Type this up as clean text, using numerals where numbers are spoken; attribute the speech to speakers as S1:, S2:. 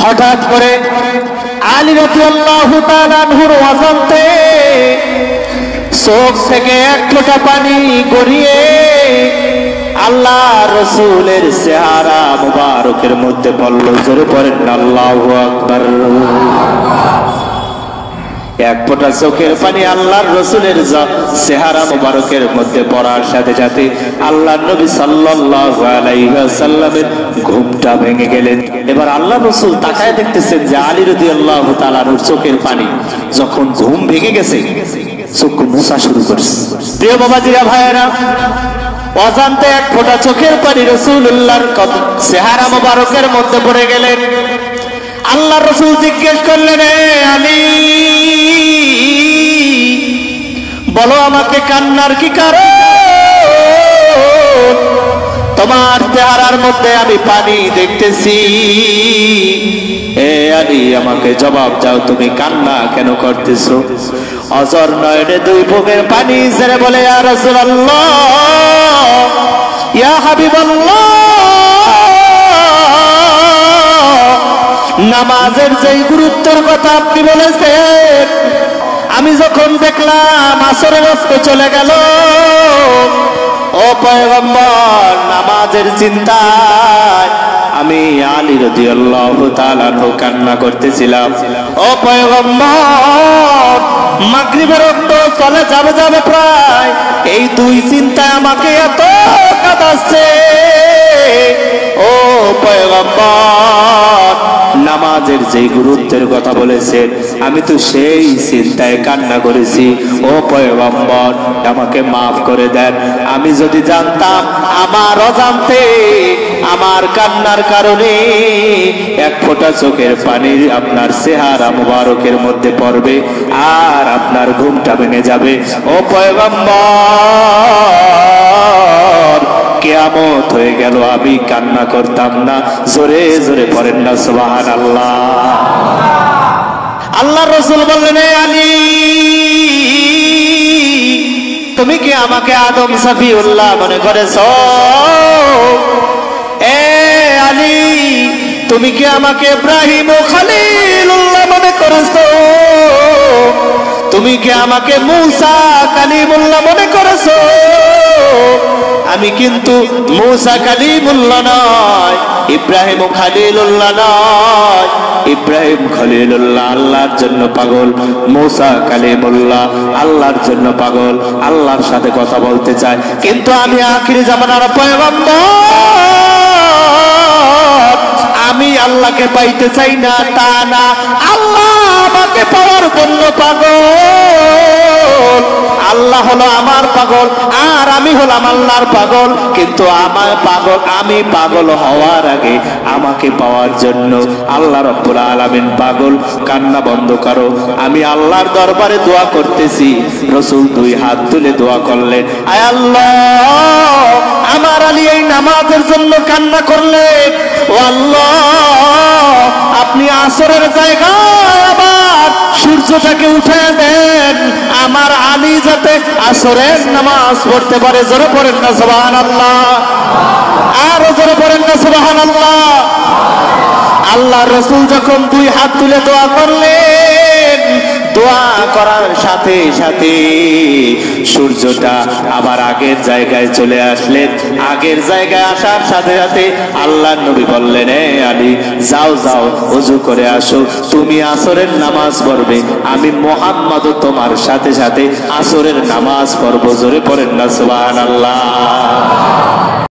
S1: হঠাৎ করে আলী রাদিয়াল্লাহু তাআলা আনহুর ওয়াজানতে চোখ থেকে এক ফোঁটা পানি গড়িয়ে আল্লাহ রাসূলের চেহারা মুবারকের মধ্যে পড়ল। জোরে পড়েন আল্লাহু আকবার। এক ফোঁটা চোখের পানি আল্লাহর রাসূলের চেহারা মুবারকের মধ্যে পড়ার সাথে সাথে আল্লাহর নবী সাল্লাল্লাহু আলাইহি ওয়াসাল্লামের ঘুমটা ভেঙে গেলেন। এবার আল্লাহর রাসূল তাকায় দেখতেছেন যে আলী রাদিয়াল্লাহু তাআলার চোখের পানি যখন ঘুম ভেঙে গেছে, চোখ মুছা শুরু করছে। প্রিয় বাবাজিরা, ভাইয়েরা, অজান্তে এক ফোঁটা চোখের পানি রাসূলুল্লাহর চেহারা মুবারকের মধ্যে পড়ে গেলেন। আল্লাহর রাসূল জিজ্ঞেস করলেন, আলী, বলো আমাকে কান্নার কি কারণ? তোমার চেহারার মধ্যে আমি পানি দেখতেছি। আলী, আমাকে জবাব দাও, তুমি কান্না কেন করতেছো? অজর নয়নে দুই বুকের পানি ছেড়ে বলে, ইয়া রাসূলুল্লাহ, ইয়া হাবিবাল্লাহ, নামাজের যেই গুরুত্বের কথা আপনি বলেছেন, আমি যখন দেখলাম আসরের ওয়াক্ত চলে গেল, ও পয়গম্বর, নামাজের চিন্তায় আমি আলী রাদিয়াল্লাহু তাআলা কান্না করতেছিলাম। ও পয়গম্বর, মাগরিবের ওয়াক্ত চলে যাবে প্রায়, এই দুই চিন্তায় আমাকে এত কাঁদাচ্ছে। ও পয়গম্বর, নামাজের যে গুরুত্বের কথা বলেছেন, আমি তো সেই চিন্তায় কান্না করেছি। ও পয়গম্বর, আমাকে মাফ করে দেন। আমি যদি জানতাম আমার অজান্তে আমার কান্নার কারণে এক ফোঁটা চোখের পানি আপনার চেহারা মুবারকের মধ্যে পড়বে আর আপনার ঘুমটা ভেঙে যাবে, ও পয়গম্বর, কিয়ামত হয়ে গেল, আমি কান্না করতাম না। জোরে জোরে পড়েন না সুবহানাল্লাহ। আল্লাহর রাসূল বললেন, আলী, তুমি কি আমাকে আদম সফিউল্লাহ মনে করেছো? আলী, তুমি কি আমাকে ইব্রাহিম ও খলিলুল্লাহ মনে করেছো? তুমি কি আমাকে মুসা কালিমুল্লাহ মনে করেছো? আমি কিন্তু মুসা কালিমুল্লাহ নয়, ইব্রাহিম ও খলিলুল্লাহ নয়। ইব্রাহিম খলিলুল্লাহ আল্লাহর জন্য পাগল, মুসা কালিমুল্লাহ আল্লাহর জন্য পাগল, আল্লাহর সাথে কথা বলতে চায়। কিন্তু আমি আখিরি জামানার পয়গম্বর, আমি আল্লাহকে পাইতে চাই না তা না, আল্লাহ আমাকে পাওয়ার জন্য পাগল। আল্লাহ হলো আমার পাগল আর আমি হলাম আল্লাহর পাগল। কিন্তু আমি পাগল হওয়ার আগে আমাকে পাওয়ার জন্য আল্লাহ রাব্বুল আলামিন পাগল। কান্না বন্ধ করো, আমি আল্লাহর দরবারে দোয়া করতেছি। রাসূল দুই হাত তুলে দোয়া করলেন, আয় আল্লাহ, আমার আলী এই নামাজের জন্য কান্না করলেন। ও আল্লাহ, আপনি আসরের জায়গায় আবার সূর্যটাকে উঠে দেন, আমার আলী যাতে আসরের নামাজ পড়তে পারে। জোরে পড়েন না সুবহানাল্লাহ, আরো জোরে পড়েন না সুবহানাল্লাহ। আল্লাহর রাসূল যখন দুই হাত তুলে দোয়া করলেন, দোয়া করার সাথে সাথে সূর্যটা আবার আগের জায়গায় চলে আসলেন। আগের জায়গায় আসার সাথে সাথে আল্লাহর নবী বললেন, আলী, যাও যাও, ওযু করে আসো, তুমি আসরের নামাজ পড়বে, আমি মুহাম্মদও তোমার সাথে সাথে আসরের নামাজ পড়ব। জোরে পড়েন না সুবহানাল্লাহ।